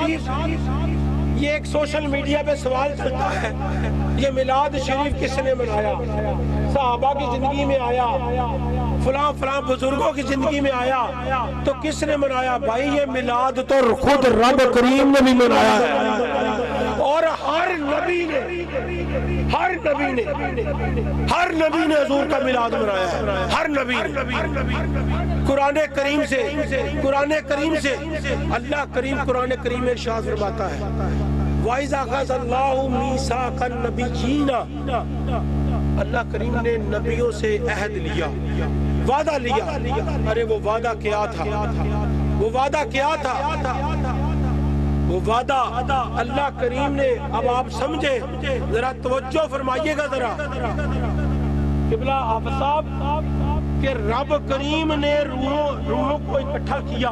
یہ ایک social media پہ سوال چلتا ہے یہ میلاد شریف کس نے منایا؟ صحابہ کی زندگی میں آیا، فلاں فلاں بزرگوں کی زندگی میں آیا تو کس نے منایا؟ بھائی یہ میلاد تو خود رب کریم نے بھی منایا ہے، اور ہر نبی نے حضور کا میلاد منایا ہے، ہر نبی نے۔ قرآن کریم سے اللہ کریم قرآن کریم میں ارشاد فرماتا ہے وَإِذَا أَخَذَ اللَّهُ مِيثَاقَ النَّبِيِّينَ، اللہ کریم نے نبیوں سے عہد لیا، وعدہ لیا۔ ارے وہ وعدہ کیا تھا؟ وہ وعدہ اللہ کریم نے، اب آپ سمجھے، ذرا توجہ فرمائیے گا ذرا قبلہ حافظ صاحب، کہ رب کریم نے روحوں کو اکٹھا کیا،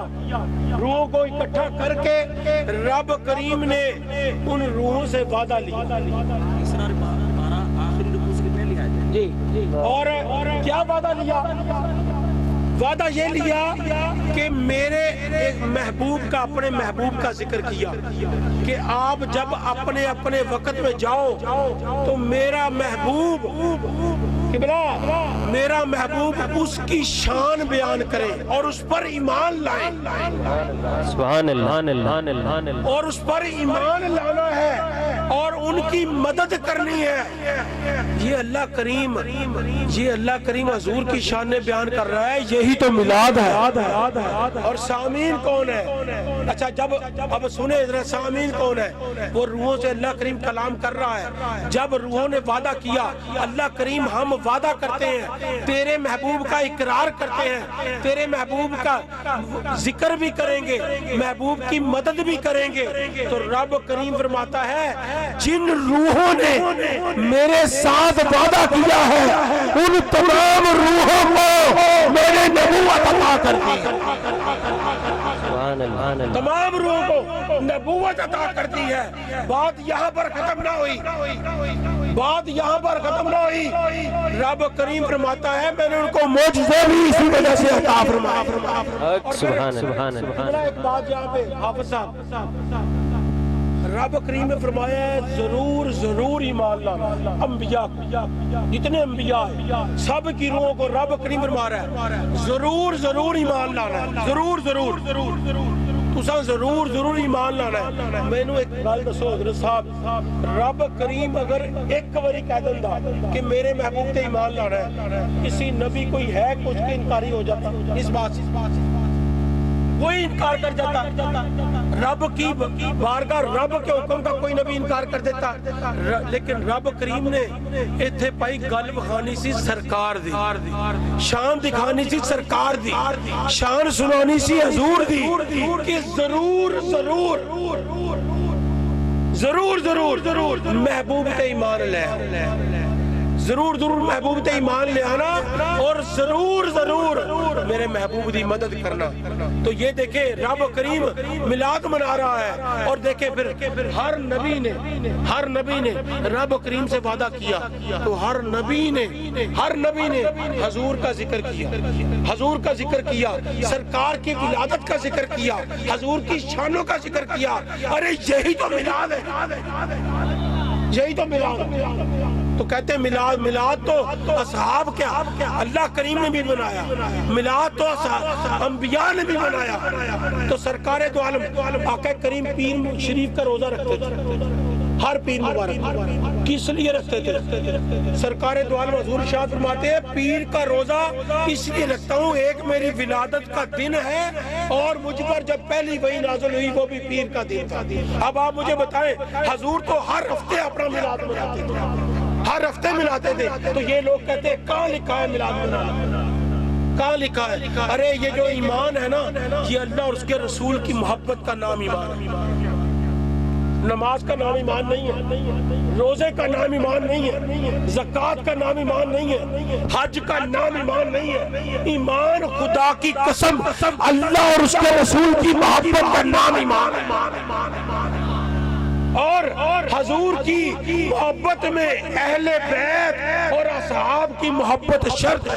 روحوں کو اکٹھا کر کے رب کریم نے ان روحوں سے وعدہ لیا۔ جی اور کیا وعدہ لیا؟ وعدہ یہ لیا کہ میرے ایک محبوب کا، اپنے محبوب کا ذکر کیا کہ آپ جب اپنے اپنے وقت میں جاؤ تو میرا محبوب میرا محبوب اس کی شان بیان کرے اور اس پر ایمان لائیں۔ سبحان اللہ، اور اس پر ایمان لانا ہے اور ان کی مدد کرنی ہے۔ یہ اللہ کریم حضور کی شان نے بیان کر رہا ہے، یہی تو میلاد ہے۔ اور سامعین کون ہے؟ اچھا جب اب سنیں ذرا، سامعین کون ہے؟ وہ روحوں سے اللہ کریم کلام کر رہا ہے۔ جب روحوں نے وعدہ کیا، اللہ کریم ہم وعدہ کرتے ہیں، تیرے محبوب کا اقرار کرتے ہیں، تیرے محبوب کا ذکر بھی کریں گے، محبوب کی مدد بھی کریں گے، تو رب کریم فرماتا ہے جن روحوں نے میرے ساتھ وعدہ کیا ہے ان تمام روحوں کو میں نے نبوت عطا کر دی، تمام روحوں کو نبوت عطا کر دی ہے۔ بات یہاں پر ختم نہ ہوئی، رب کریم فرماتا ہے میں نے ان کو معجزے بھی اسی وجہ سے عطا فرمایا۔ سبحان اللہ۔ ایک بات یہاں پہ حافظ صاحب، رب کریم نے فرمایا ہے ضرور ایمان لانا، انبیاء جتنے انبیاء ہیں سب کی روحوں کو رب کریم فرما رہا ہے ضرور ایمان لانا ہے، ضرور تساں ضرور ایمان لانا ہے۔ میں نے ایک گل دسو حضرت صاحب، رب کریم اگر ایک باری کہہ دیندا کہ میرے محبوب تے ایمان لانا ہے، کسی نبی کوئی ہے کچھ کے انکاری ہو جاتا اس بات سے؟ کوئی انکار کر جاتا؟ رب کی بارگاہ، رب کے حکم کا کوئی نبی انکار کر دیتا؟ لیکن رب کریم نے ایتھے پائی گل بخانی سی سرکار دی، شان دکھانی سی سرکار دی، شان سنانی سی حضور دی کہ ضرور محبوب تے ایمان لے، ضرور محبوب تے ایمان لے آنا، اور ضرور میرے محبوب دی مدد کرنا۔ تو یہ دیکھیں رب کریم میلاد منا رہا ہے، اور دیکھیں پھر ہر نبی نے رب کریم سے وعدہ کیا تو ہر نبی نے حضور کا ذکر کیا، سرکار کی ولادت کا ذکر کیا، حضور کی شانوں کا ذکر کیا۔ ارے یہی تو میلاد ہے، تو کہتے ہیں میلاد تو اصحاب کیا اللہ کریم نے بھی بنایا، میلاد تو انبیاء نے بھی بنایا۔ تو سرکار دو عالم آقا کریم پیر شریف کا روزہ رکھتے تھے، ہر پیر مبارک کس لیے رکھتے تھے؟ سرکار دو عالم حضور ارشاد فرماتے ہیں پیر کا روزہ اس لیے رکھتا ہوں، ایک میری ولادت کا دن ہے اور مجھ پر جب پہلی وحی نازل ہوئی وہ بھی پیر کا دن تھا۔ اب آپ مجھے بتائیں حضور تو ہر ہفتے اپنا میلاد مناتے تھے، ہر ہفتے ملاتے تھے، تو یہ لوگ کہتے ہیں کہاں لکھا ہے میلاد منانا؟ کہاں لکھا ہے؟ ارے یہ جو ایمان ہے نا، یہ اللہ اور اس کے رسول کی محبت کا نام ایمان ہے۔ نماز کا نام ایمان نہیں ہے، روزے کا نام ایمان نہیں ہے، زکوٰۃ کا نام ایمان نہیں ہے، حج کا نام ایمان نہیں ہے۔ ایمان خدا کی قسم اللہ اور اس کے رسول کی محبت کا نام ایمان ہے، اور حضور کی محبت میں اہل بیت اور اصحاب کی محبت شرط،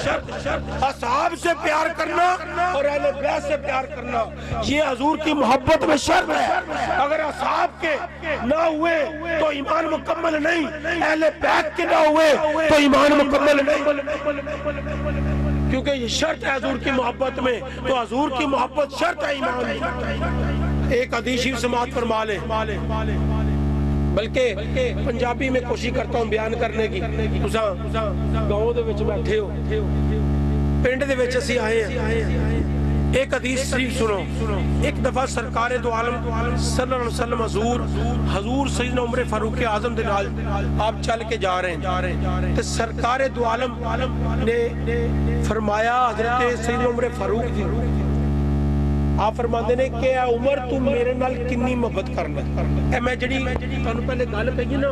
اصحاب سے پیار کرنا اور اہل بیت سے پیار کرنا یہ حضور کی محبت میں شرط ہے۔ اگر نہ ہوئے تو ایمان مکمل نہیں، اہل بیت کے نہ ہوئے تو ایمان مکمل نہیں، کیونکہ یہ شرط ہے حضور کی محبت میں، تو حضور کی محبت شرط ہے ایمان میں۔ ایک حدیث شریف سماعت فرما لیں، بلکہ پنجابی میں کوشش کرتا ہوں بیان کرنے کی۔ تساں گاؤں دے وچ بیٹھے ہو، پنڈ دے وچ اسی آئے ہیں، ایک حدیث شریف سنو۔ ایک دفعہ سرکار دو عالم صلی اللہ علیہ وسلم حضور سیدنا عمر فاروق اعظم دے نال آپ چل کے جا رہے ہیں، تو سرکار دو عالم نے فرمایا، حضرت سیدنا عمر فاروق جی آپ فرماتے ہیں کہ اے عمر تو میرے نال کنی محبت کرنا۔ اے میں جڑی تانوں پہلے گل کہی نا،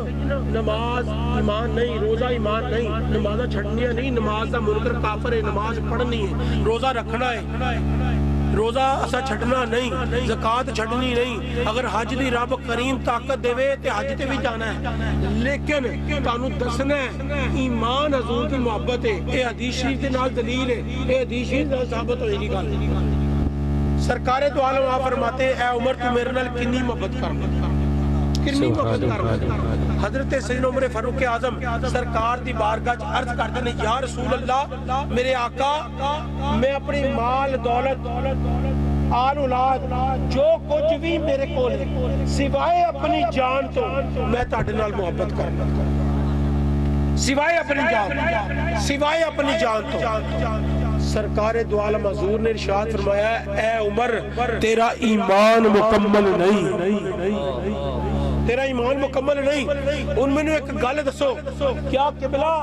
نماز ایمان نہیں، روزہ ایمان نہیں، نمازاں چھڈنیاں نہیں، نماز دا منکر کافر ہے، نماز پڑھنی ہے، روزہ رکھنا ہے، روزہ اسا چھڈنا نہیں، زکات چھڈنی نہیں، اگر حج دی رب کریم طاقت دے تے حج تے بھی جانا ہے، لیکن تانوں دسنا ہے ایمان حضور دی محبت ہے۔ اے حدیث شریف دے نال دلیل ہے، اے حدیث شریف نال ثابت ہوئی دی گل۔ سرکار دو عالم آپ فرماتے ہیں اے عمر تو میرے نال کنی محبت کرنا، کنی محبت کرنا۔ حضرت سیدنا عمر فاروق اعظم سرکار دی بارگاہ وچ عرض کرتے ہیں یا رسول اللہ، میرے آقا میں اپنی مال دولت آل اولاد جو کچھ بھی میرے کول ہے سوائے اپنی جان تو میں تہاڈے نال محبت کرنا، سوائے اپنی جان، سوائے اپنی جان تو۔ سرکار دو عالم حضور نے ارشاد فرمایا اے عمر تیرا ایمان مکمل نہیں، تیرا ایمان مکمل نہیں۔ ان میں نے ایک گل دسو، کیا قبلہ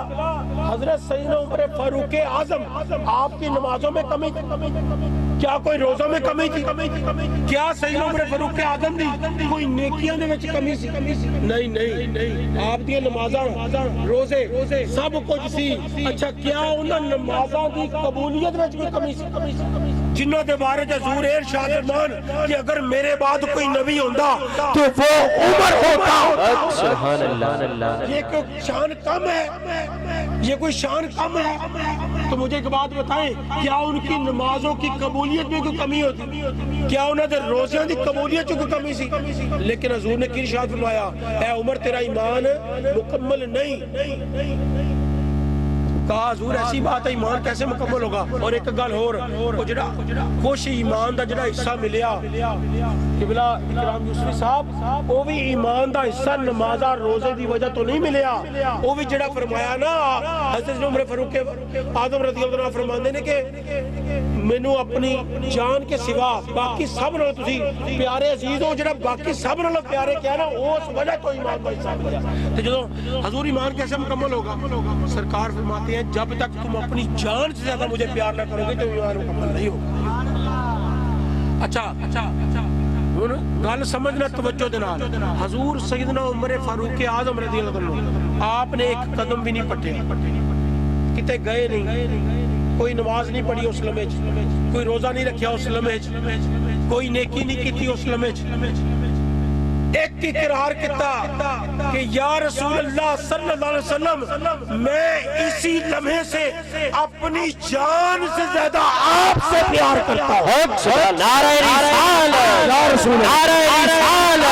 حضرت سیدنا عمر فاروق اعظم آپ کی نمازوں میں کمی تھی؟ کیا کوئی روزوں میں کمی تھی؟ کیا سیدنا عمر فاروق اعظم دی کوئی نیکیاں دے وچ کمی سی؟ نہیں نہیں، آپ دی نمازاں روزے سب کچھ سی۔ اچھا کیا انہاں نمازاں دی قبولیت وچ بھی کمی سی؟ جنہوں دے بارے حضور ارشاد فرمان کہ اگر میرے بعد کوئی نبی ہوندا تو وہ عمر ہوتا۔ سبحان اللہ۔ یہ کوئی شان کم ہے؟ یہ کوئی شان کم ہے؟ تو مجھے ایک بات بتائیں، کیا ان کی نمازوں کی قبولیت میں کوئی کمی ہوتی؟ کیا انہوں نے روزیاں دی قبولیت میں کوئی کمی سی؟ لیکن حضور نے کی ارشاد فرمایا اے عمر تیرا ایمان مکمل نہیں۔ کہا حضور ایسی بات ہے ایمان کیسے مکمل ہوگا؟ اور ایک گل اور، وہ جڑا خوش ایمان دا جڑا حصہ ملیا قبلہ اکرام یوسفی صاحب، وہ بھی ایمان دا حصہ نمازہ روزے دی وجہ تو نہیں ملیا، وہ بھی جڑا فرمایا نا حضرت عمر فاروق اعظم رضی اللہ عنہ فرماندے نے کہ مینوں اپنی جان کے سوا باقی سب نال تسی پیارے عزیز ہو، جڑا باقی سب نال پیارے کیا نا اس وجہ تو ایمان دا حصہ ملیا۔ تو جدوں حضور ایمان کیسے مکمل ہوگا؟ سرکار فرماتے ہیں جب تک تم اپنی جان سے زیادہ مجھے پیار نہ کرو گے تو ایمان مکمل نہیں ہوگا۔ اچھا گل سمجھنا توجہ دے نال، حضور سیدنا عمر فاروق اعظم رضی اللہ عنہ آپ نے ایک قدم بھی نہیں پٹے، کتے گئے نہیں، کوئی نماز نہیں پڑھی اس لمحے، کوئی روزہ نہیں رکھیا اس لمحے، کوئی نیکی نہیں کیتی اس لمحے، ایک اقرار کیتا کہ یا رسول اللہ صلی اللہ علیہ وسلم میں اسی لمحے سے اپنی جان سے زیادہ آپ سے پیار کرتا ہوں۔ نعرہ رسالت یا رسول اللہ، نعرہ رسالت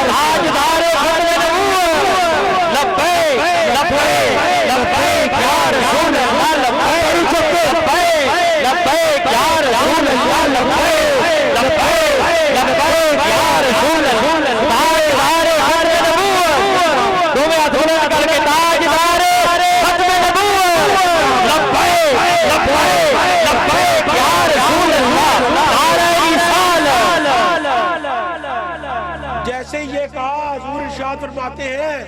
تاجدار خاتم نبوت، لبیک لبیک لبیک یا رسول اللہ، لبیک لبیک یا رسول اللہ، لبیک لبیک لبیک یا رسول اللہ، تاجدار خاتم نبوت، دنیا دنیا کر کے تاجدار ختم نبوت، لبیک لبیک لبیک یا رسول اللہ، نعرہ رسالت۔ جیسے یہ کہا حضور ارشاد فرماتے ہیں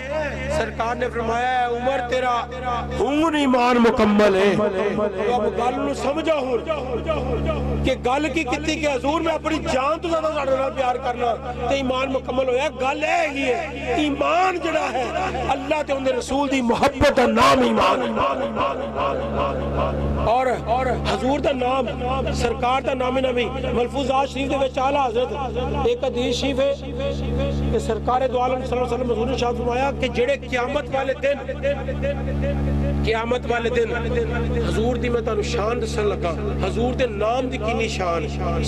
سرکار نے فرمایا ہے عمر تیرا ہون ایمان مکمل ہے۔ اب گل نو سمجھا ہو کہ گل کی کتی کہ حضور میں اپنی جان تو زیادہ ساڈے نال پیار کرنا تے ایمان مکمل ہویا۔ گل ہے ہی ہے ایمان جڑا ہے اللہ تے اون دے رسول دی محبت دا نام ایمان، اور حضور دا نام سرکار دا نام نبی ملفوظات شریف دے وچ اعلی حضرت ایک حدیث شریف ہے کہ سرکار دو عالم صلی اللہ علیہ وسلم حضور نے ارشاد فرمایا کہ جڑے قیامت والے دن حضور دی میں تانوں شان دسن لگا، حضور دے نام دی کینی شان،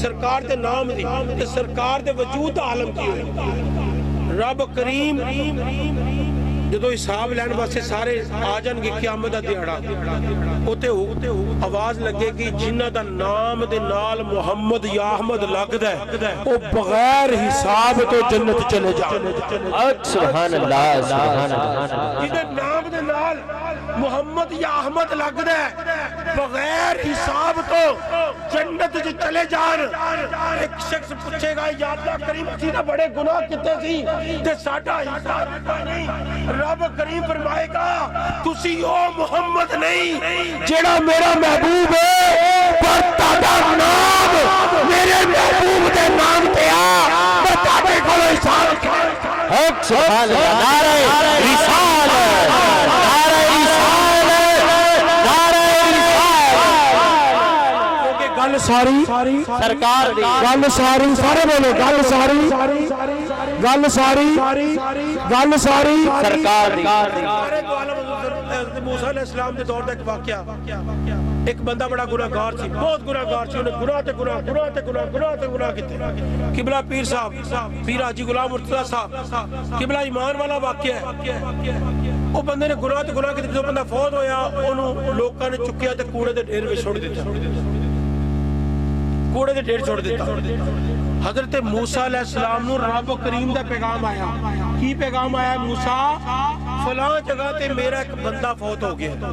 سرکار دے نام دی تے سرکار دے وجود دا عالم کی ہوئے۔ رب کریم جدو حساب لین واسطے سارے آ جان گے قیامت دا دیہڑا اوتے آواز لگے گی جنہاں دا نام دے نال محمد یا احمد لگدا ہے او بغیر حساب تو جنت چلے جان سبحان اللہ سبحان اللہ جدے نام دے نال محمد یا احمد لگدا ہے بغیر حساب تو جنت جو چلے جان ایک شخص پوچھے گا یا اللہ کریم اسی دا بڑے گناہ کتے سی تے ساڈا حساب نہیں رب کریم فرمائے گا تسی او محمد نہیں جیڑا میرا محبوب ہے پر تہاڈا نام میرے محبوب دے نام تے آ میں تہاڈے کولوں حساب سبحان اللہ نعرہ رسالت نعرہ رسالت نعرہ رسالت گل ساری سرکار دی گل ساری سارے بولو گل ساری گل ساری گل ساری سرکار دی موسیٰ علیہ السلام دے دور دا ایک واقعہ ایک بندہ بڑا گناہگار سی بہت گناہگار سی انہیں گناہ تے گناہ گناہ تے گناہ گناہ تے گناہ کیتے قبلہ پیر صاحب پیر حاجی غلام مرتضیٰ صاحب قبلہ ایمان والا واقعہ ہے وہ بندے نے گناہ تے گناہ کیتے جو بندہ فوت ہویا انہوں لوکاں نے چکیا تے کوڑے دے ڈھیر میں چھوڑ دیتا کوڑے دے ڈھیر چھوڑ دیتا حضرت موسیٰ علیہ السلام نو رب کریم دا پیغام آیا کی پیغام آیا موسیٰ فلاں جگہ تے میرا ایک بندہ فوت ہو گیا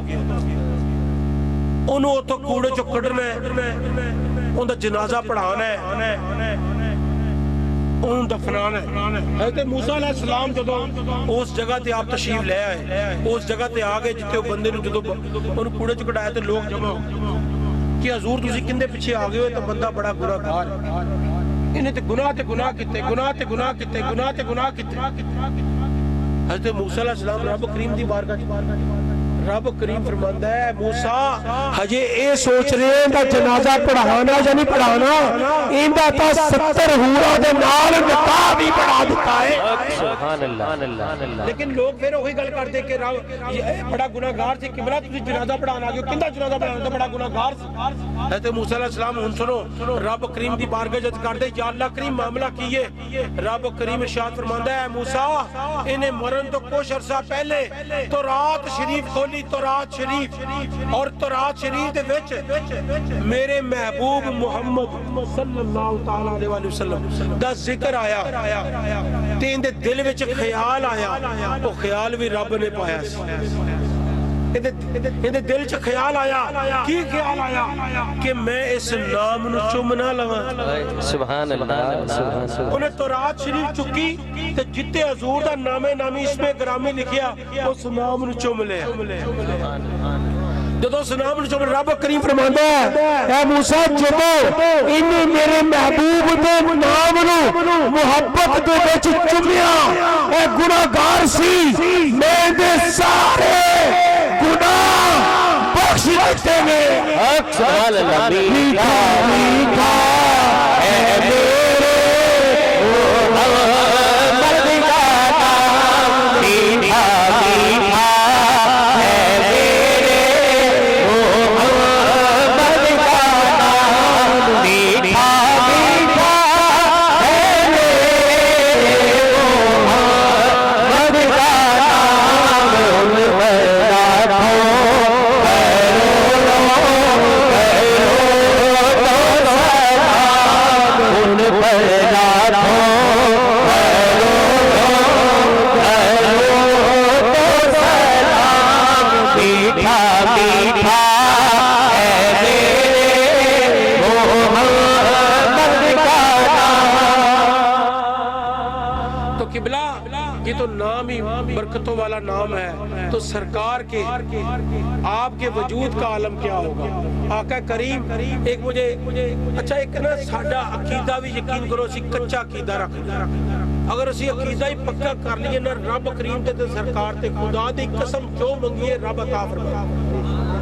انہوں تو کوڑے چو کڑنا ہے ان دا جنازہ پڑھانا ہے ان دفنانا ہے حضرت موسیٰ علیہ السلام جدو اس جگہ تے آپ تشریف لے آئے اس جگہ تے آگئے جتے وہ بندے نو جدو انہوں کوڑے چو کڑایا تے لوگ جمع ہو کہ حضور تسی کندے پیچھے آگئے ہوئے تو بندہ بڑا گناہگار ہے انہیں تے گناہ کیتے گناہ تے گناہ کیتے گناہ تے گناہ کیتے حضرت موسیٰ علیہ السلام رب کریم دی بارگاہ رب کریم فرماندا ہے موسیٰ ہجے اے سوچ رہے ہیں دا جنازہ پڑھانا یا نہیں پڑھانا ایندا تا 70 حورا دے نال نکاح بھی پڑھا دیتا ہے سبحان اللہ لیکن لوگ پھر وہی گل کرتے کہ بڑا گناہگار سی قبلہ تسی جنازہ پڑھانا گے کیندا جنازہ پڑھانا تو بڑا گناہگار سی حضرت موسیٰ علیہ السلام ہن سنو رب کریم دی بارگاہ جت کردے یا اللہ کریم معاملہ کیے رب کریم ارشاد فرماندا ہے موسیٰ انہیں مرن تو کچھ عرصہ پہلے تورات شریف کھولی تورات شریف اور تورات شریف دے وچ میرے محبوب محمد صلی اللہ تعالی علیہ وآلہ وسلم دا ذکر آیا تے ان دے دل وچ خیال آیا وہ خیال بھی رب نے پایا ان دے دل چ خیال آیا کی خیال آیا کہ میں اس نام نو چومنا لواں سبحان اللہ سبحان اللہ انہیں تورات شریف چکی تے جتے حضور دا نام نامی اس میں گرامی لکھیا اس نام نو چوم لے جدو اس نام نو چوم رب کریم فرماندا ہے اے موسیٰ جدو انہیں میرے محبوب دے نام نو محبت دے وچ چومیا اے گناہگار سی میں دے سارے گناہ بخش دیتے ہیں سبحان اللہ میٹھا میٹھا اے میرے محمد کا نام میٹھا میٹھا ہے میرے محمد کا نام میٹھا میٹھا ہے میرے محمد کا نام یہ تو نام ہی برکتوں والا نام ہے تو سرکار کے آپ کے وجود کا عالم کیا ہوگا آقا کریم ایک مجھے اچھا ایک نا ساڈا عقیدہ بھی یقین کرو اسی کچا عقیدہ رکھنا اگر اسی عقیدہ ہی پکا کر لیے نا رب کریم تے سرکار تے خدا دی قسم جو منگیے رب عطا فرمائے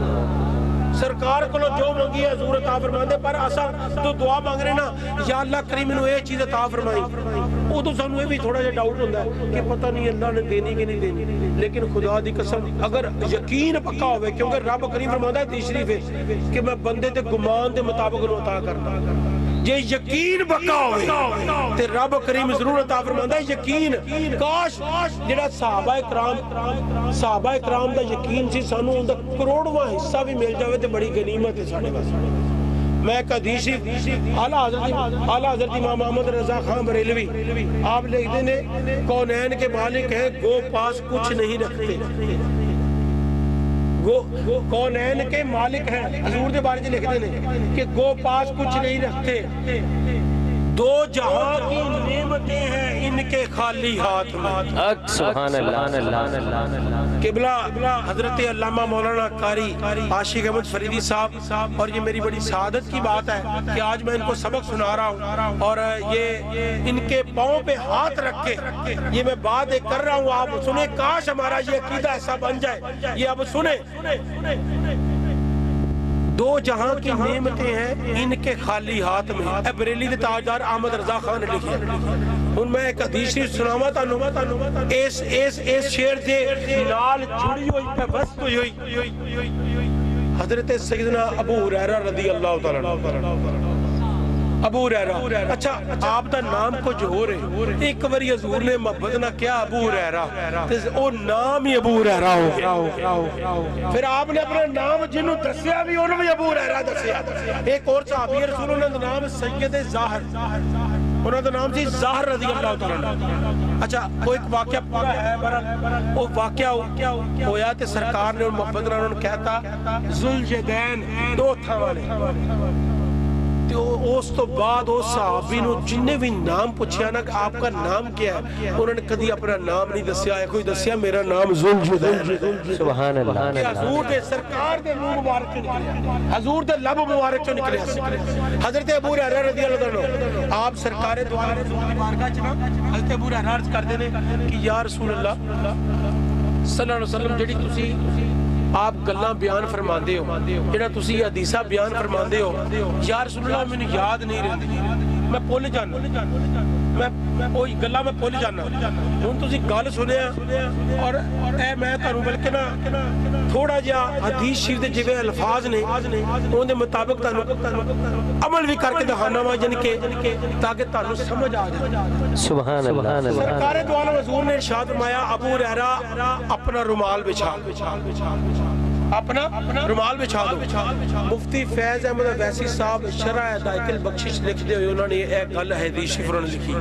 سرکار کو جو منگی ہے حضور عطا فرماندے پر اسا تو دعا مانگ رہے نا یا اللہ کریم مینوں یہ چیز عطا فرمائی وہ تو سانوں یہ بھی تھوڑا جہا ڈاؤٹ ہوندا ہے کہ پتہ نہیں اللہ نے دینی کہ نہیں دینی لیکن خدا دی قسم اگر یقین پکا ہوئے کیونکہ رب کریم فرماندا ہے تیسری ہے کہ میں بندے دے گمان دے مطابق انہوں عطا کرنا جے یقین بقا ہوئے تے رب کریم ضرور عطا فرماندا ہے یقین. کاش جڑا صحابہ کرام دا یقین سی سانو اوندا کروڑواں حصہ بھی مل جاوے تے بڑی غنیمت ہے ساڈے واسطے. میں ایک حدیث اعلیٰ حضرت امام محمد رضا خان بریلوی آپ لکھتے ہیں کونین کے مالک ہیں گو پاس کچھ نہیں رکھتے. کونین کے مالک ہیں حضور دے بارے لکھتے ہیں کہ گو پاس کچھ نہیں رکھتے. دو جہاں کی نعمتیں ہیں ان کے خالی ہاتھ میں. سبحان اللہ. قبلہ حضرت علامہ مولانا قاری عاشق احمد فریدی صاحب. اور یہ میری بڑی سعادت کی بات ہے کہ آج میں ان کو سبق سنا رہا ہوں اور یہ ان کے پاؤں پہ ہاتھ رکھ کے یہ میں بات کر رہا ہوں. آپ سنیں, کاش ہمارا یہ عقیدہ ایسا بن جائے. یہ اب سنیں, دو جہاں کی نعمتیں ہیں ان کے خالی ہاتھ میں. اے بریلی دے تاجدار احمد رضا خان نے لکھی ہے. ان میں ایک حدیث سناواں تانوں اس شعر دے نال جڑی ہوئی پیوست ہوئی حضرت سیدنا ابو ہریرہ رضی اللہ تعالی عنہ. ابو ہریرہ, اچھا آپ دا نام کچھ ہو رہے. ایک باری حضور نے محبت نہ کیا ابو ہریرہ تے او نام ہی ابو ہریرہ ہو گیا. پھر آپ نے اپنا نام جنوں دسیا بھی انہوں بھی ابو ہریرہ دسیا. ایک اور صحابی رسول اللہ دا نام سید ظاہر, انہوں دا نام سی ظاہر رضی اللہ تعالی عنہ. اچھا وہ ایک واقعہ پورا ہے برحال وہ واقعہ ہویا تے سرکار نے محبت نہ انہوں نے کہتا ذوالجدین دو تھا والے. اس تو بعد اس صحابی نو جنہیں بھی نام پوچھیا نا کہ آپ کا نام کیا ہے, انہوں نے کدی اپنا نام نہیں دسیا. ہے کوئی دسیا میرا نام ذوالجدین. سبحان اللہ. حضور دے سرکار دے منہ مبارک چوں نکلیا, حضور دے لب مبارک چوں نکلیا. حضرت ابو ہریرہ رضی اللہ عنہ آپ سرکار دو عالم کی بارگاہ چ نا حضرت ابو ہریرہ عرض کردے نے کہ یا رسول اللہ صلی اللہ علیہ وسلم جڑی تسی آپ گلاں بیان فرماندے ہو, جڑا تسی حدیثاں بیان فرماندے ہو, یا رسول اللہ مینوں یاد نہیں رہندی, میں بھول جانا, میں کوئی گلاں میں بھول جانا. ہن تسی گل سنیا اور اے میں تانوں بلکہ نا تھوڑا جہا حدیث شریف دے جویں الفاظ نے اون دے مطابق تانوں عمل بھی کر کے دکھانا وا یعنی کہ تاکہ تانوں سمجھ آ جائے. سبحان اللہ. سرکار دو عالم حضور نے ارشاد فرمایا ابو ہریرہ اپنا رومال بچھا, اپنا رومال بچھا دو. مفتی فیض احمد ویسی صاحب شرح ہدایت البخشش لکھتے ہوئے انہوں نے ایک گل حدیث شریف انہوں نے لکھی,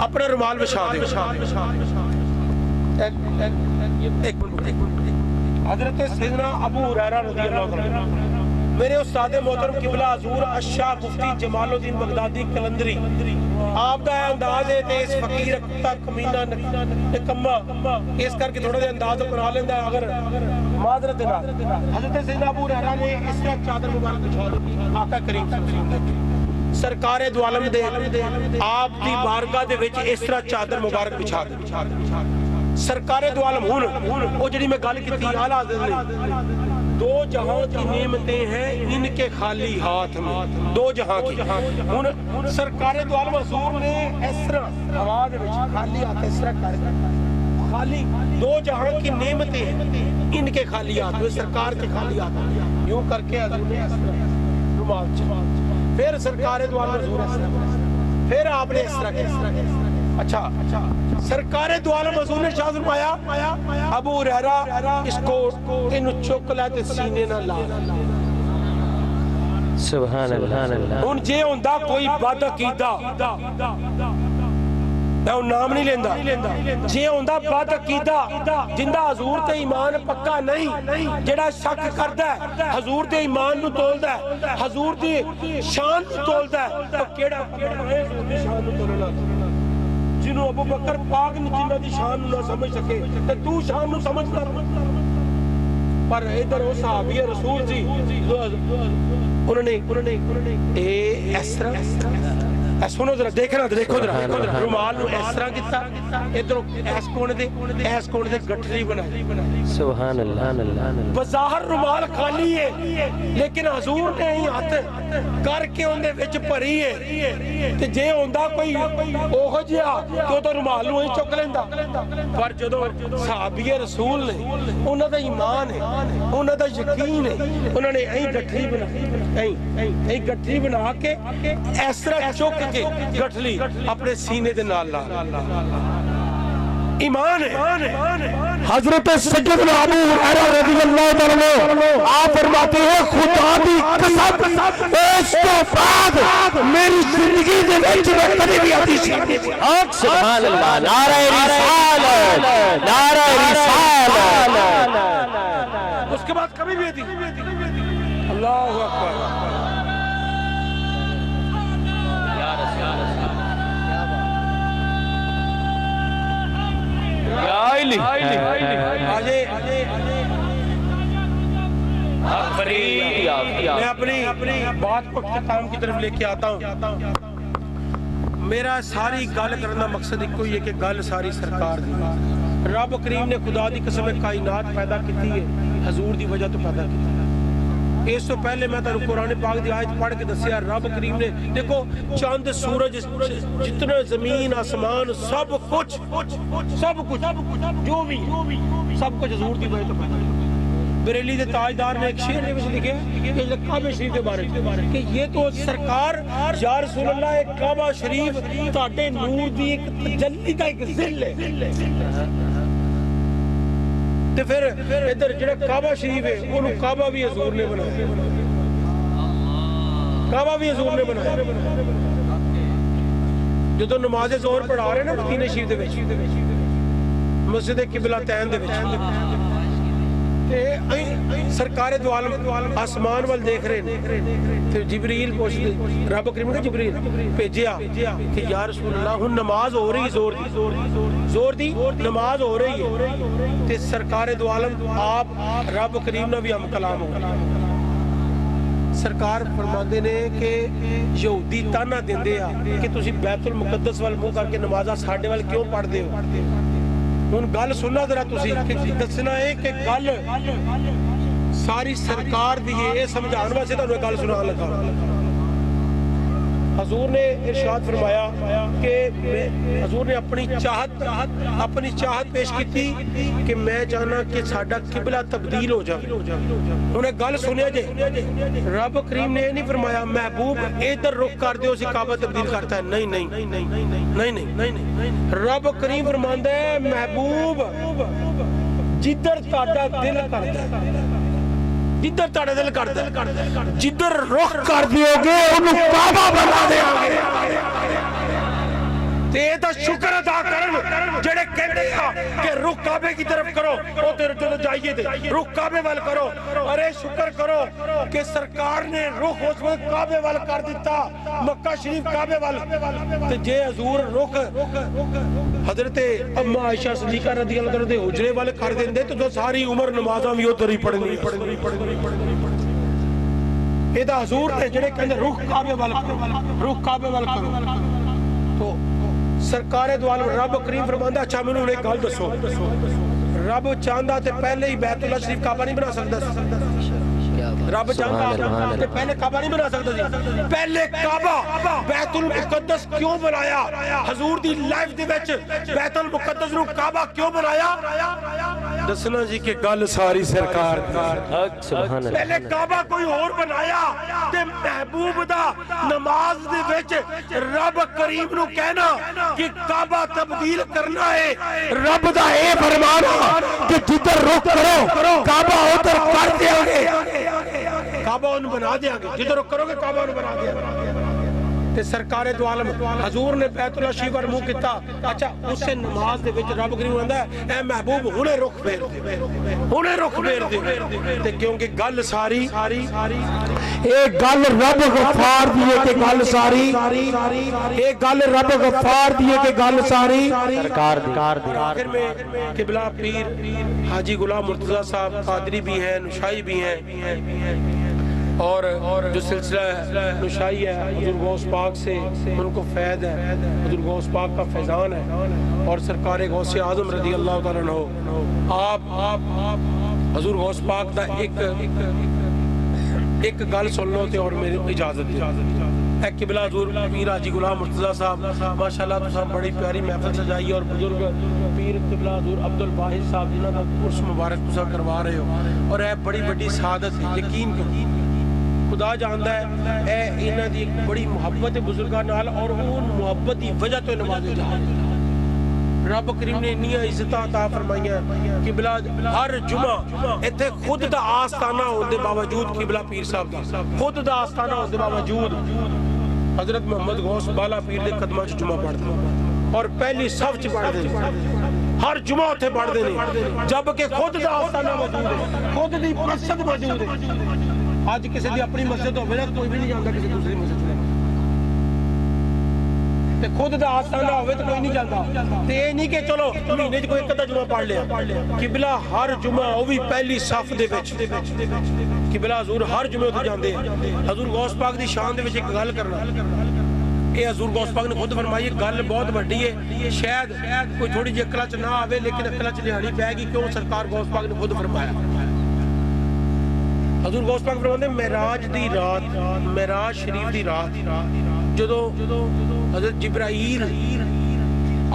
اپنا رومال بچھا دو. حضرت سیدنا ابو ہریرہ رضی اللہ عنہ میرے استاد محترم قبلہ حضور الشاہ مفتی جمال الدین بغدادی کلندری آپ دا انداز ہے تے اس فقیر کتا کمینہ نکما اس کر کے تھوڑا دے انداز بنا لیندا ہے. اگر معذرت نہ حضرت سیدنا ابو ہریرہ نے اس طرح چادر مبارک بچھا دی آقا کریم صلی اللہ علیہ وسلم سرکار دو عالم دے آپ دی بارگاہ دے وچ اس طرح چادر مبارک بچھا دی. سرکار دو عالم ہن او جڑی میں گل کیتی اعلیٰ حضرت نے دو جہاں کی نعمتیں ہیں ان کے خالی ہاتھ میں. دو جہاں کی ہن سرکار دو عالم حضور نے اس طرح ہوا دے وچ خالی ہاتھ اس طرح کر خالی دو جہاں کی نعمتیں ہیں ان کے خالی ہاتھ میں, سرکار کے خالی ہاتھ یوں کر کے حضور نے اس طرح رومال چلا. پھر سرکار دو عالم حضور اس طرح, پھر آپ نے اس طرح کیا. اچھا سرکار دو عالم حضور نے شاہ فرمایا ابو ہریرہ اس کو ان چک لے تے سینے نہ لا. سبحان اللہ. ہن جے ہوندا کوئی بد عقیدہ میں نام نہیں لیندا, جے ہوندا بد عقیدہ جندا حضور تے ایمان پکا نہیں, جڑا شک کردا ہے حضور دے ایمان نو تولدا ہے, حضور دی شان نو تولدا ہے, تو کیڑا ہے شان نو تولنا جنہوں ابو بکر پاک نے جنہ دی شان نہ سمجھ سکے تے تو شان نو سمجھتا. پر ادھر وہ صحابی رسول جی انہوں نے اے اس طرح سنو ذرا دیکھنا دیکھو ذرا رومال نو اس طرح کیتا ادھروں اس کونے تے گٹھلی بنائی سبحان اللہ بظاہر رومال خالی ہے لیکن حضور نے ہی ہاتھ کر کے ان دے وچ بھری ہے تے جے ہوندا کوئی اوہ جیا تے تو رومال نو ہی چک لیندا پر جدوں صحابی رسول نے انہاں دا ایمان ہے انہاں دا یقین ہے انہوں نے ایں گٹھلی بنائی ایں گٹھلی بنا کے اس طرح چک کے گٹھلی اپنے سینے دے نال لا ایمان ہے حضرت سیدنا ابو ہریرہ رضی اللہ عنہ آپ فرماتے ہیں خدا دی قسم اس کے بعد میری زندگی دے وچ میں کبھی بھی حدیث نہیں پڑھی سبحان اللہ نعرہ رسالت نعرہ رسالت اس کے بعد کبھی بھی حدیث اللہ اکبر میں اپنی بات کو اختتام کی طرف لے کے آتا ہوں میرا ساری گل کرنا مقصد ایک ہی ہے کہ گل ساری سرکار دی رب کریم نے خدا دی قسم کائنات پیدا کیتی ہے حضور دی وجہ تو پیدا کیتی ہے اس تو پہلے میں تانوں قرآن پاک دی آیت پڑھ کے دسیا رب کریم نے دیکھو چاند سورج جتنا زمین آسمان سب کچھ جو بھی سب کچھ حضور دی وجہ تو پیدا کیتا بریلی دے تاجدار نے ایک شعر دے وچ لکھیا کہ کعبہ شریف کے بارے کہ یہ تو سرکار یا رسول اللہ ایک کعبہ شریف تہاڈے نور دی ایک تجلی دا ایک ظل ہے تے پھر ادھر جڑا کعبہ شریف ہے اونوں کعبہ بھی حضور نے بنایا کعبہ بھی حضور نے بنایا جدوں نماز ظہر پڑھا رہے نا مدینے شریف دے وچ مسجد قبلہ تین دے وچ سرکار دو عالم آسمان وال دیکھ رہے ہیں پھر جبریل پوچھتے رب کریم نے جبریل بھیجیا کہ یا رسول اللہ ہن نماز ہو رہی زور دی نماز ہو رہی ہے تے سرکار دو عالم آپ رب کریم نے بھی ہم کلام ہو سرکار فرماندے نے کہ یہودی تانا دیندے آ کہ تسی بیت المقدس وال منہ کر کے نمازاں ساڈے وال کیوں پڑھدے ہو ان گل سننا ذرا تسی دسنا ہے کہ گل ساری سرکار دی ہے سمجھان واسطے تانوں گل سنان لگا حضور نے ارشاد فرمایا کہ حضور نے اپنی چاہت پیش کی تھی کہ میں چاہنا کہ ساڈا قبلہ تبدیل ہو جائے انہیں گل سنیا جے رب کریم نے یہ نہیں فرمایا محبوب ادھر رخ کر دیو اسی کعبہ تبدیل کرتا ہے نہیں رب کریم فرماندا ہے محبوب جدھر تہاڈا دل کردا ہے جدھر تہاڈا دل کردا ہے جدھر رخ کر دیو گے انہوں کعبہ بنا دیو گے تے دا شکر ادا کرن جڑے کہندے ہیں کہ رخ کعبے کی طرف کرو او تے جو جائیے تے رخ کعبے وال کرو ارے شکر کرو کہ سرکار نے رخ اس وقت کعبے وال کر دیتا مکہ شریف کعبے وال تے جے حضور رخ حضرت اما عائشہ صدیقہ رضی اللہ عنہا دے حجرے والے کر دیندے تو ساری عمر نمازاں بھی ادھر ہی پڑھنی اے دا حضور نے جڑے کہندے رخ کعبے وال کرو تو سرکار دو عالم رب کریم فرماندا اچھا مینوں ایک گل دسو رب چاہندا تے پہلے ہی بیت اللہ شریف کعبہ نہیں بنا سکدا رب چاہندا تے پہلے کعبہ نہیں بنا سکدا سی پہلے کعبہ بیت المقدس کیوں بنایا حضور دی لائف دے وچ بیت المقدس نو کعبہ کیوں بنایا دسنا جی کہ گل ساری سرکار سبحان اللہ پہلے کعبہ کوئی اور بنایا تے محبوب دا نماز دے وچ رب کریم نو کہنا کہ کعبہ تبدیل کرنا ہے رب دا اے فرمانا کہ جدھر رخ کرو کعبہ ادھر کر دیو گے کعبہ ان بنا دیا گے جدھر رخ کرو گے کعبہ ان بنا دیا گے تے سرکار دو عالم حضور نے بیت اللہ شریف پر منہ کیتا اچھا اس سے نماز دے وچ رب کریم کہندا ہے اے محبوب ہنے رخ پھیر دے تے کیونکہ گل ساری اے گل رب غفار دی کہ گل ساری اے گل رب غفار دی کہ گل ساری سرکار دی آخر میں قبلہ پیر حاجی غلام مرتضی صاحب قادری بھی ہیں نشائی بھی ہیں اور جو سلسلہ نشائی ہے حضور غوث پاک سے ان کو فیض ہے، حضور غوث پاک کا فیضان ہے، اور سرکار غوث اعظم رضی اللہ تعالیٰ عنہ آپ حضور غوث پاک دا ایک گل سن لو تے اور میری اجازت دے۔ اے قبلہ حضور پیر حاجی غلام مرتضیٰ صاحب ماشاءاللہ تساں بڑی پیاری محفل سجائی، اور بزرگ پیر قبلہ حضور عبد الواحد صاحب جنہاں دا عرس مبارک تساں کروا رہے ہو، اور اے بڑی بڑی سعادت ہے، یقین کرو خدا جاندا ہے اے انہاں دی ایک بڑی محبت ہے بزرگاں نال، اور وہ محبت دی وجہ تو نوازے جا رب کریم نے اتنی عزتاں عطا فرمائیاں۔ قبلہ ہر جمعہ ایتھے خود دا آستانہ ہونے باوجود قبلہ پیر صاحب دا خود دا آستانہ ہونے باوجود حضرت محمد غوث بالا پیر دے قدماں چ جمعہ پڑھتے اور پہلی صف چ پڑھتے ہر جمعہ اتھے پڑھتے ہیں، جبکہ خود دا آستانہ موجود ہے، خود دی مسجد موجود ہے۔ آج کسی دی اپنی مسجد ہوے نا کوئی بھی نہیں جاندا کسی دوسری مسجد میں، تے خود دا آستانہ ہوے تے کوئی نہیں جاندا، تے اے نہیں کہ چلو مہینے وچ کوئی ایک ادھا جمعہ پڑھ لیا۔ قبلہ ہر جمعہ او بھی پہلی صف دے وچ، قبلہ حضور ہر جمعے تے جاندے ہیں۔ حضور غوث پاک دی شان دے وچ ایک گل کرنا، اے حضور غوث پاک نے خود فرمائی گل بہت بڑی ہے، شاید کوئی تھوڑی جی عقل چ نہ آوے لیکن عقل چ لہاڑی پے گی، کیوں سرکار غوث پاک نے خود فرمایا۔ حضور غوث پاک فرماتے ہیں معراج دی رات، معراج شریف دی رات جدو حضرت جبرائیل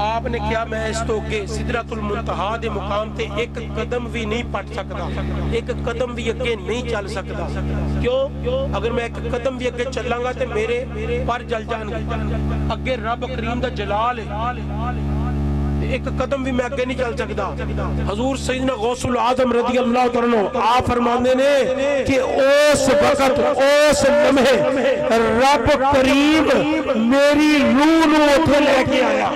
آپ نے کیا میں اس تو اگے سدرۃ المنتہا دے مقام تے ایک قدم بھی نہیں پٹ سکتا، ایک قدم بھی اگے نہیں چل سکتا، کیوں؟ اگر میں ایک قدم بھی اگے چلاں گا تے میرے پر جل جان گے، اگے رب کریم دا جلال ہے، ایک قدم بھی میں اگے نہیں چل سکتا۔ حضور سیدنا غوث العظم رضی اللہ تعالیٰ عنہ آپ فرماندے نے کہ اس وقت اس لمحے رب کریم میری روح نو اوتھے لے کے آیا،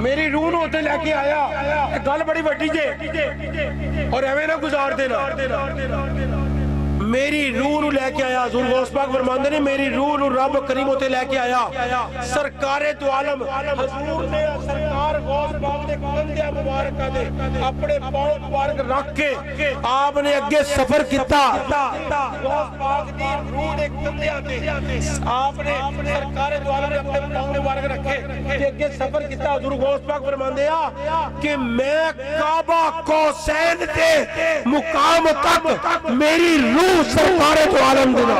میری روح نو اوتھے لے کے آیا۔ گل بڑی وڈی جے اور ایویں نہ گزار دینا، میری روح نو لے کے آیا۔ حضور غوث پاک فرماندے نے میری روح نو رب کریم ہوتے لے کے آیا۔ سرکار دو عالم حضور نے سرکار غوث پاک دے کندھے مبارک دے اپنے پاؤں مبارک رکھ کے آپ نے اگے سفر کیتا، غوث پاک دی روح دے کندھے تے آپ نے سرکار دو عالم نے اپنے پاؤں مبارک رکھے تے اگے سفر کیتا۔ حضور غوث پاک فرماندے کہ میں کعبہ قوسین دے مقام تک میری روح سرکار تو عالم دینا۔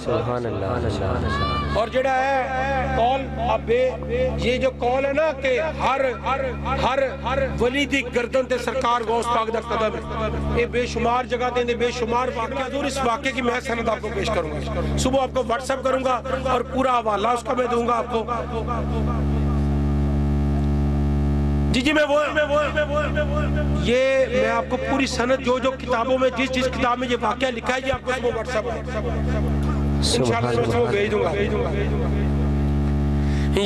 سبحان اللہ۔ اور جڑا ہے قول ابے یہ جو قول ہے نا کہ ہر ولی دی گردن تے سرکار غوث پاک دا قدم ہے، یہ بے شمار جگہ دیں بے شمار واقعہ۔ حضور اس واقعے کی میں سند آپ کو پیش کروں گا، صبح آپ کو واٹس ایپ کروں گا اور پورا حوالہ اس کا میں دوں گا آپ کو۔ جی میں آپ کو پوری سند جو کتابوں میں جس کتاب میں یہ واقعہ لکھا ہے یہ آپ کو اس کو واٹس ایپ انشاءاللہ میں وہ بھیج دوں گا۔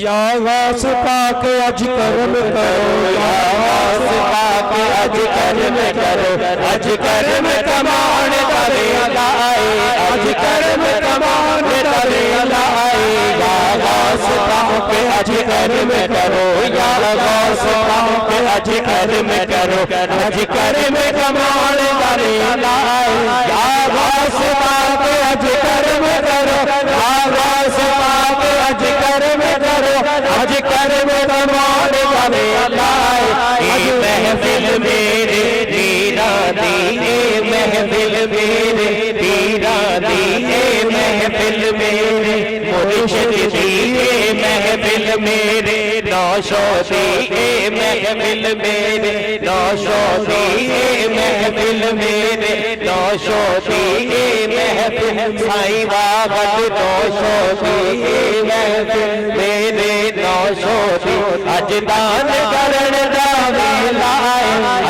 یا غوث پاک اج کرم کرو، یا غوث پاک اج کرم کرو، اج کرم کمان کرے لائے، اج کرم کمان کرے لائے۔ یا غوث پاک اج کرم کرو، یا غوث پاک اج کرم کرو، اج کرم کمان کرے لائے۔ یا غوث پاک اج کرم کرو، یا غوث پاک اج کرم کرو، اج کرم کمان کرے لائے۔ اے محفل میرے پیراں دی، اے محفل میرے پیراں دی، اے محفل میرے مرشد دی، اے محفل میرے نوشو دی، اے محفل میرے نوشو دی، اے محفل میرے نوشو دی، اے محفل سائیں وابت نوشو دی، اے محفل میرے نوشو دی۔ اج دان کرن دا ویلا ہے،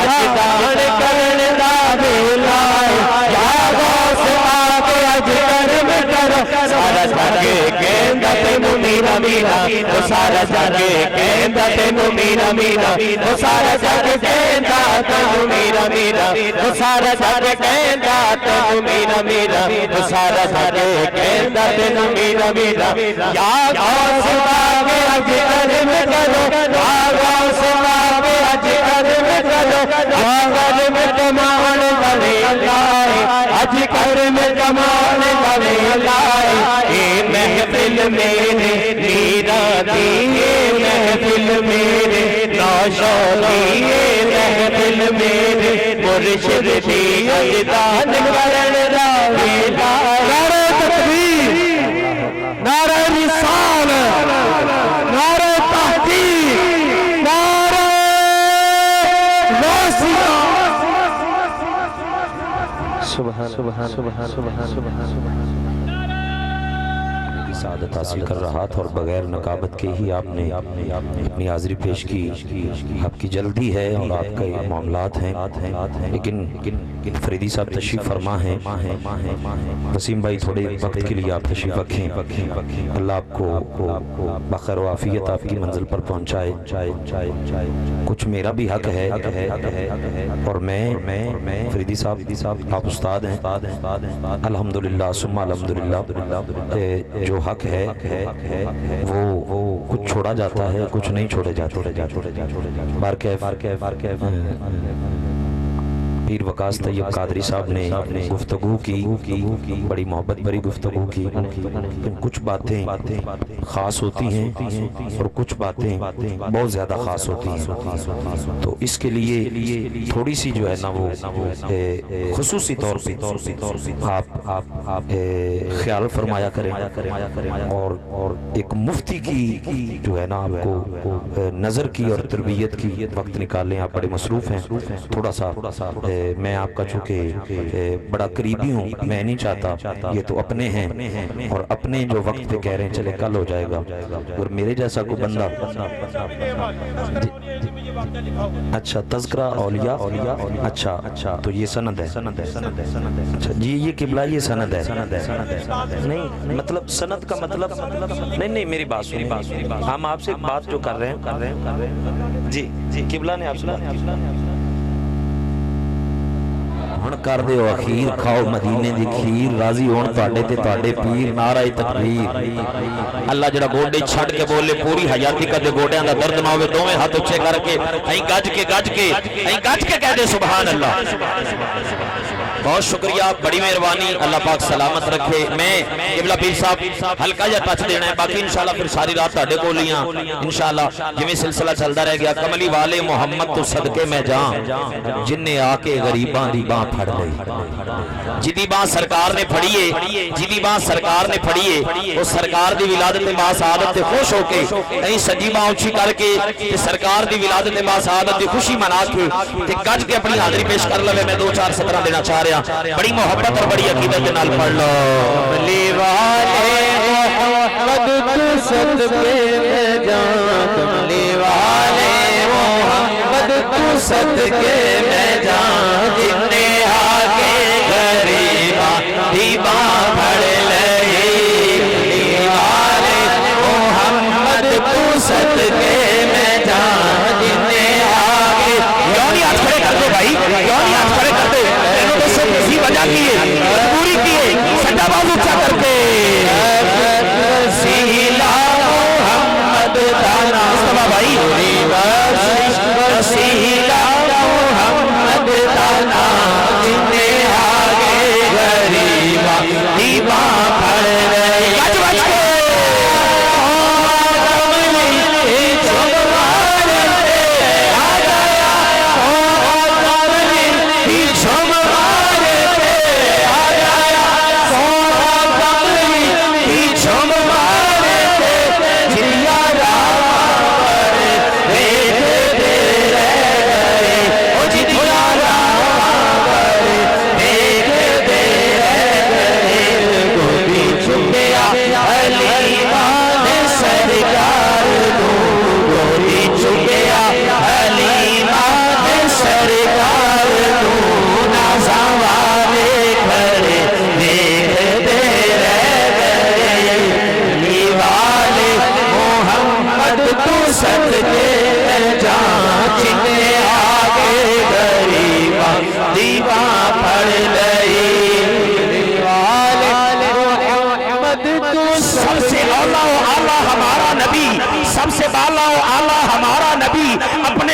اج دان کرن دا ویلا ہے۔ یا غوث پاک اج کرم کرو، سارا جگ کہندا تینوں میرا میرا، او سارا جگ کہندا تینوں میرا میرا، او سارا جگ کہندا تینوں میرا میرا، او سارا جگ کہندا تینوں میرا میرا، او سارا جگ کہندا تینوں میرا میرا۔ یا غوث پاک اج کرم کرو، یا غوث پاک اج کرم کرو، یا کرم کمان کرے لائے۔ اج زمان کا ویلا اے محفل میرے میرا دی اے محفل میرے ناشادی اے محفل میرے مرشد دی اجدان کرن دا ویلا نعرہ تکبیر نعرہ رسالت نعرہ تحقیق نعرہ واسطہ سبحان سبحان سبحان سبحان سبحان کی سعادت حاصل کر رہا تھا اور بغیر نقابت کے ہی آپ نے اپنی حاضری پیش کی آپ کی جلدی ہے اور آپ کا معاملات ہیں لیکن فریدی صاحب تشریف فرما ہیں وسیم بھائی تھوڑے وقت کے لیے آپ تشریف رکھیں اللہ آپ کو بخیر و عافیت آپ کی منزل پر پہنچائے کچھ میرا بھی حق ہے اور میں فریدی صاحب آپ استاد ہیں الحمدللہ ثم الحمدللہ جو حق ہے وہ کچھ چھوڑا جاتا ہے کچھ نہیں چھوڑے جاتے پیر وقاص طیب قادری صاحب نے گفتگو کی بڑی محبت بھری گفتگو کی کچھ باتیں خاص ہوتی ہیں اور کچھ باتیں بہت زیادہ خاص ہوتی ہیں تو اس کے لیے تھوڑی سی جو ہے نا وہ خصوصی طور پہ آپ خیال فرمایا کریں اور ایک مفتی کی جو ہے نا آپ کو نظر کی اور تربیت کی وقت نکالیں آپ بڑے مصروف ہیں تھوڑا سا میں آپ کا چونکہ بڑا قریبی ہوں میں نہیں چاہتا یہ تو اپنے ہیں اور اپنے جو وقت پہ کہہ رہے ہیں چلے کل ہو جائے گا اور میرے جیسا کوئی بندہ اچھا تذکرہ اولیاء اچھا تو یہ سند ہے اچھا جی یہ قبلہ یہ سند ہے نہیں مطلب سند کا مطلب نہیں میری بات سنی ہم آپ سے بات جو کر رہے ہیں جی قبلہ نے آپ سنا ہن کر دیو اخیر کھاؤ مدینے دی کھیر راضی ہون تواڈے تے تواڈے پیر نعرہ تکبیر اللہ جڑا گوڈے چھڑ کے بولے پوری حیاتی کدے گوڈیاں دا درد نہ ہوے دوویں ہاتھ اونچے کر کے ایں گج کے کہہ دے سبحان اللہ بہت شکریہ بڑی مہربانی اللہ پاک سلامت رکھے میں قبلہ پیر صاحب ہلکا جا ٹچ دینا ہے باقی انشاءاللہ پھر ساری رات تہاڈے کول ہی ہاں انشاءاللہ جویں سلسلہ چلدا رہ گیا کملی والے محمد تو صدقے میں جاں جن نے آ کے غریباں دی باں پھڑ لئی جدی باں سرکار نے پھڑیے وہ سرکار دی ولادت با سعادت تے خوش ہو کے کہیں سجی باں اونچی کر کے سرکار دی ولادت با سعادت دی خوشی منا کے تے گج کے اپنی حاضری پیش کر لے میں 2-4 سطرہ دینا چاہ رہا بڑی محبت اور بڑی عقیدت کے نال پڑھ لو کملی والے محمد تو صدقے میں جان کملی والے محمد تو صدقے میں جان جن نے آگے غریباں دی باں پھڑ لئی کملی والے محمد تو صدقے میں جان جن نے آگے یونی ہاتھ کھڑے کر دو بھائی یونی ہاتھ کھڑے کر دو اسی وجہ کیے پوری کیے سٹا باز اچھا کر کے وسیلہ محمد دانا سبا بھائی وسیلہ محمد دانا جنہیں آگے غریبہ دیبا پڑھ رہے گج بج کے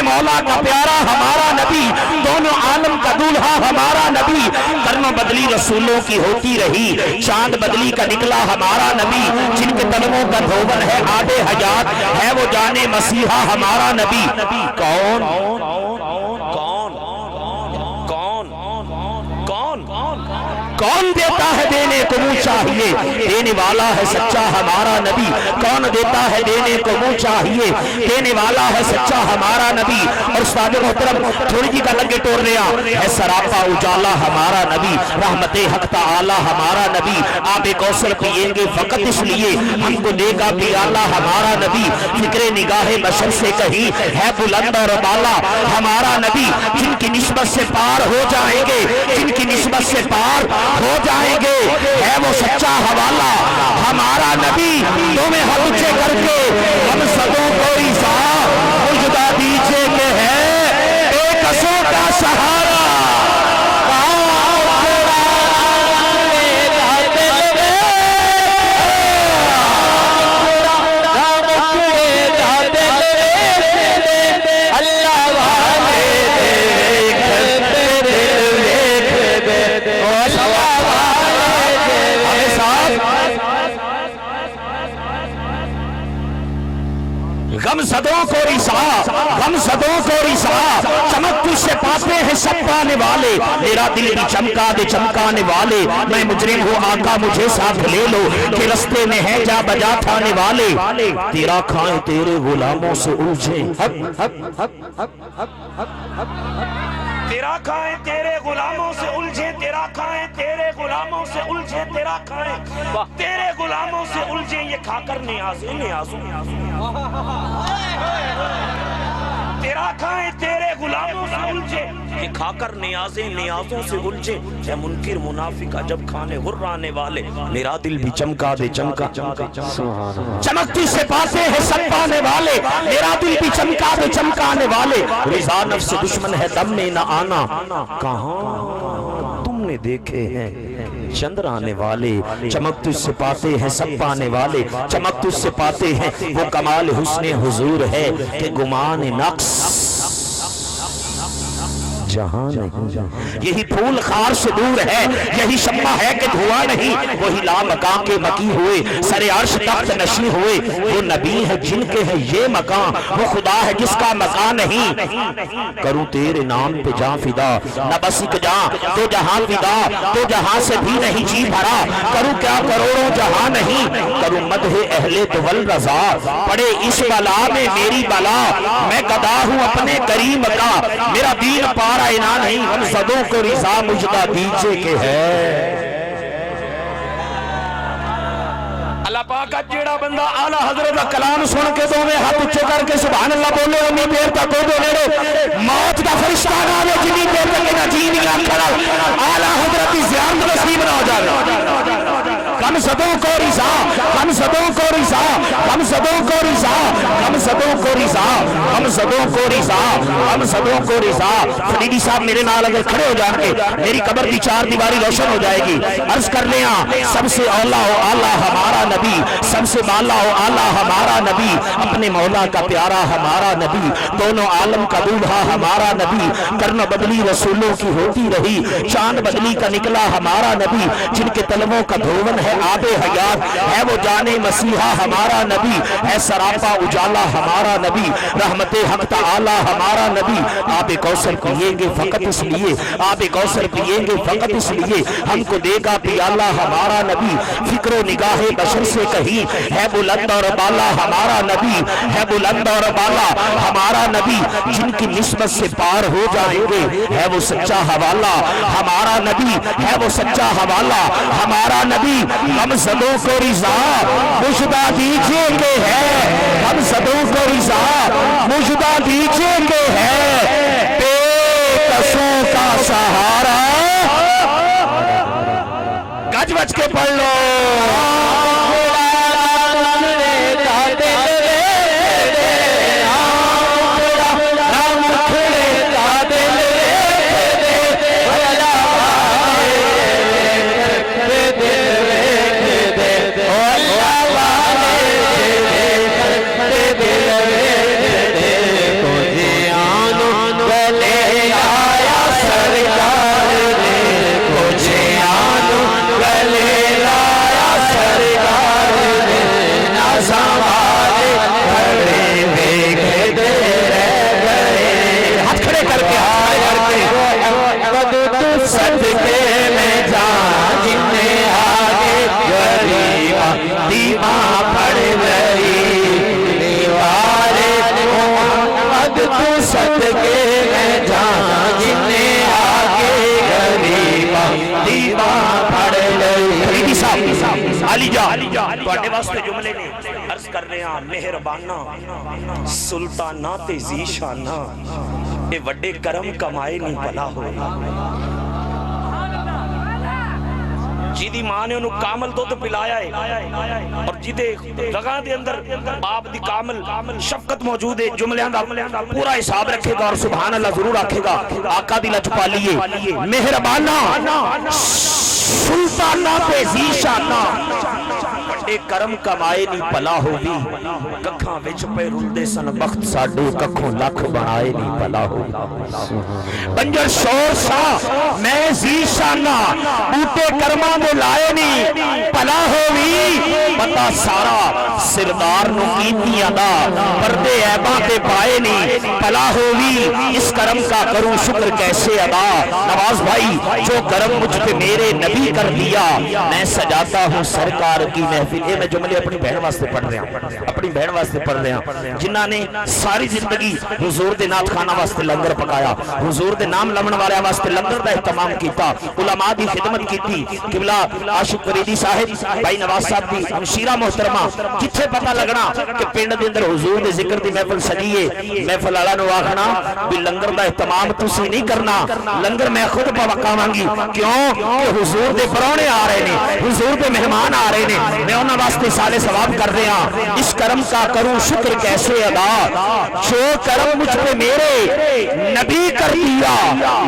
مولا کا پیارا ہمارا نبی دونوں عالم کا دولہا ہمارا نبی کرن کرنوں بدلی رسولوں کی ہوتی رہی، چاند بدلی کا نکلا ہمارا نبی، جن کے طلبوں کا دھوبن ہے آب حیات، ہے وہ جانے مسیحا ہمارا نبی۔ کون کون دیتا ہے دینے کو منہ چاہیے، دینے والا ہے سچا ہمارا نبی۔ کون دیتا ہے دینے کو منہ چاہیے، دینے والا ہے سچا ہمارا نبی۔ اور استاد محترم تھوڑی جی کا لگے ٹور رہا ہے، سراپا اجالا ہمارا نبی، رحمت حق تعالی ہمارا نبی۔ آب کوثر پیئیں گے فقط اس لیے ہم کو دے گا پیالہ ہمارا نبی۔ فکر نگاہ بشر سے کہیں ہے بلند اور بالا ہمارا نبی، جن کی نسبت سے پار ہو جائیں گے، جن کی نسبت سے پار ہو جائیں گے، ہے وہ سچا حوالہ ہمارا نبی۔ تمہیں ہاتھ اونچے کر کے ہم سبوں کو عیسیٰ مجدہ دیجئے کہ ہے بے کسوں کا سہارا۔ غم زدوں کو رسا، غم زدوں کو رسا، چمک تجھ سے پاتے ہیں سب پانے والے، میرا دل بھی چمکا دے چمکانے والے۔ میں مجرم ہوں آقا مجھے ساتھ لے لو، کہ رستے میں ہے جا بجا تھانے والے۔ تیرا کھائیں تیرے غلاموں سے الجھیں، تیرا کھائیں تیرے غلاموں سے الجھیں، تیرا کھائیں تیرے غلاموں سے الجھیں، تیرا کھائیں تیرے غلاموں سے الجھیں، یہ کھا کر نیازیں نیازوں، تیرا کھائیں تیرے غلاموں سے الجھیں، یہ کھا کر نیازیں نیازوں سے الجھیں۔ اے منکر منافقہ جب کھانے غرانے والے، میرا دل بھی چمکا دے چمکا، چمکتی سے پاتے ہیں سب پانے والے، میرا دل بھی چمکا دے چمکانے والے۔ رضا نفس دشمن ہے دم میں نہ آنا، کہاں تم نے دیکھے ہیں چند آنے والے۔ چمک تجھ سے پاتے ہیں سب پانے والے، چمک تجھ سے پاتے ہیں وہ کمال حسن حضور ہے کہ گمان نقص جہاں نہیں۔ یہی پھول خار سے دور ہے، یہی شمع ہے کہ دھواں نہیں، وہی لامکان کے مکی ہوئے سر عرش تخت نشین ہوئے۔ وہ نبی ہے جن کے ہے یہ مکان، وہ خدا ہے جس کا مکان نہیں۔ کروں تیرے نام پہ جان فدا، نہ بس ایک جان تو جہاں فدا، تو جہاں سے بھی نہیں جی بھرا۔ کروں کیا کروڑوں جہاں نہیں، کروں مدح اہل طول رضا، پڑے اس بلا میں میری بلا۔ میں گدا ہوں اپنے کریم کا، میرا دین پارا اینا نہیں، ہم صدوں کو رضا مجدہ دیجئے کہ ہے۔ اللہ پاک کا جیڑا بندہ اعلیٰ حضرت کا کلام سن کے تو میں ہاتھ اچھے کر کے سبحان اللہ بولے، امی دیر تک دو نیڑے موت کا فرشتہ نہ آوے، جنی دیر تک نہ جی نہیں کھڑا اعلیٰ حضرت کی زیارت نصیب نہ ہو جائے۔ ہم صدوں کو رضا، ہم صدوں کو رضا، ہم صدوں کو رضا، ہم صدوں کو رضا، ہم صدوں کو رضا، ہم صدوں کو رضا۔ فریدی صاحب میرے نال اگر کھڑے ہو جان کے میری قبر کی چار دیواری روشن ہو جائے گی۔ عرض کر لیں سب سے اولا ہو اعلیٰ ہمارا نبی، سب سے بالا ہو اعلیٰ ہمارا نبی، اپنے مولا کا پیارا ہمارا نبی، دونوں عالم کا بوڑھا ہمارا نبی۔ کرن بدلی رسولوں کی ہوتی رہی، چاند بدلی کا نکلا ہمارا نبی، جن کے طلبوں کا دھوون ہے آب حیات، ہے وہ جانے مسیحا ہمارا نبی، ہے سراپا اجالا ہمارا نبی، رحمت حق تعالی ہمارا نبی۔ آب کوثر پیئیں گے فقط اس لیے، آب کوثر پیئیں گے فقط اس لیے ہم کو دے گا پیالہ ہمارا نبی۔ فکر و نگاہ بشر سے کہیں ہے بلند اور بالا ہمارا نبی، ہے بلند اور بالا ہمارا نبی، جن کی نسبت سے پار ہو جائیں گے، ہے وہ سچا حوالہ ہمارا نبی، ہے وہ سچا حوالہ ہمارا نبی۔ ہم صدوں کو رضا مجدہ دیجئے کہ ہے، ہم صدوں کو رضا مجدہ دیجئے کہ ہے بے کسوں کا سہارا۔ گج بج کے پڑھ لو۔ مجھے حد تو صدقے میں جانا جنے آگے غریبا دیبا پڑھ لئی فریدی صاحب علی جا تواڈے واسطے جملے نے عرض کر رہے ہیں مہربانہ سلطانہ تے ذیشانہ اے وڈے کرم کمائے نہیں بھلا ہوئے جی دی ماں نے انہوں کامل دودھ پلایا ہے اور جی دے رگاں دے اندر آپ دی کامل شفقت موجود ہے جملیاں دا پورا حساب رکھے گا اور سبحان اللہ ضرور رکھے گا آقا دی لجپا لیے مہربانہ سلطانہ پہ ذیشانہ بڑے کرم کمائے نہیں پلا ہوگی ککھاں وچ پہ رلدے سن بخت ساڈے ککھوں لکھ بنائے نہیں پلا ہوگی بنجر شور سا میں ذیشانہ بوٹے کرماں دے لائے نہیں پلا ہوگی پتا سارا سردار نو کیتی ادا پردے عیباں تے پائے نہیں پلا ہوگی اس کرم کا کروں شکر کیسے ادا نواز بھائی جو کرم مجھ پہ میرے نبی کر دیا میں سجاتا ہوں سرکار کی محفل اے میں جملے اپنی بہن واسطے پڑھ رہے ہیں اپنی بہن واسطے پڑھ رہے ہیں جنہاں نے ساری زندگی حضور دے نات خانہ واسطے لنگر پکایا حضور دے نام لمن والے واسطے لنگر دا اہتمام کیتا علماء دی خدمت کیتی قبلہ عاشق فریدی صاحب بھائی نواز صاحب دی ہمشیرہ محترمہ جتھے پتہ لگنا کہ پنڈ دے اندر حضور دے ذکر دی محفل سجیے محفل والا نو آکھنا بھی لنگر دا اہتمام تسی نہیں کرنا لنگر میں خود پکاواں گی کیوں کہ حضور دے پرونے آ رہے نے حضور دے مہمان آ رہے نے میں انہاں واسطے سالے ثواب کر رہے ہیں اس کرم کا کروں شکر کیسے ادا جو کرم مجھ پہ میرے نبی کر دیا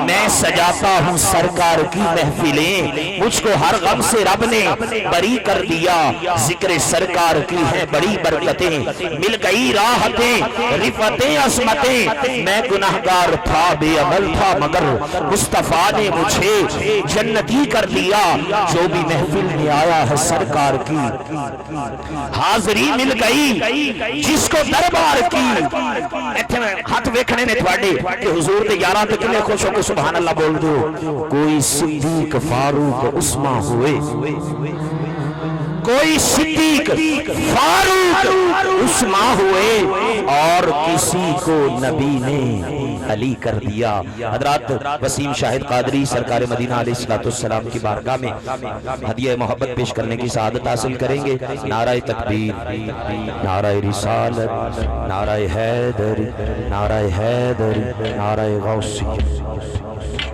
میں سجاتا ہوں سرکار کی محفلیں مجھ کو ہر غم سے رب نے بری کر دیا ذکر سرکار کی ہے بڑی برکتیں مل گئی راحتیں رفتیں عصمتیں میں گناہگار تھا بے عمل تھا مگر مصطفیٰ نے مجھے جنتی کر دیا جو بھی محفل میں آیا ہے سرکار کی حاضری مل گئی جس کو دربار کی ہاتھ ویکھنے نے تھوڑے کہ حضور دے یاراں تے کنے خوش ہو کے سبحان اللہ بول دو کوئی صدیق فاروق عثمان ہوئے کوئی صدیق فاروق عثمان ہوئے اور کسی کو نبی نے علی کر دیا حضرات وسیم شاہد قادری سرکار مدینہ علیہ السلام کی بارگاہ میں ہدیہ محبت پیش کرنے کی سعادت حاصل کریں گے نعرہ تکبیر نعرہ رسالت نعرہ حیدر نعرہ حیدر نعرہ غوثیہ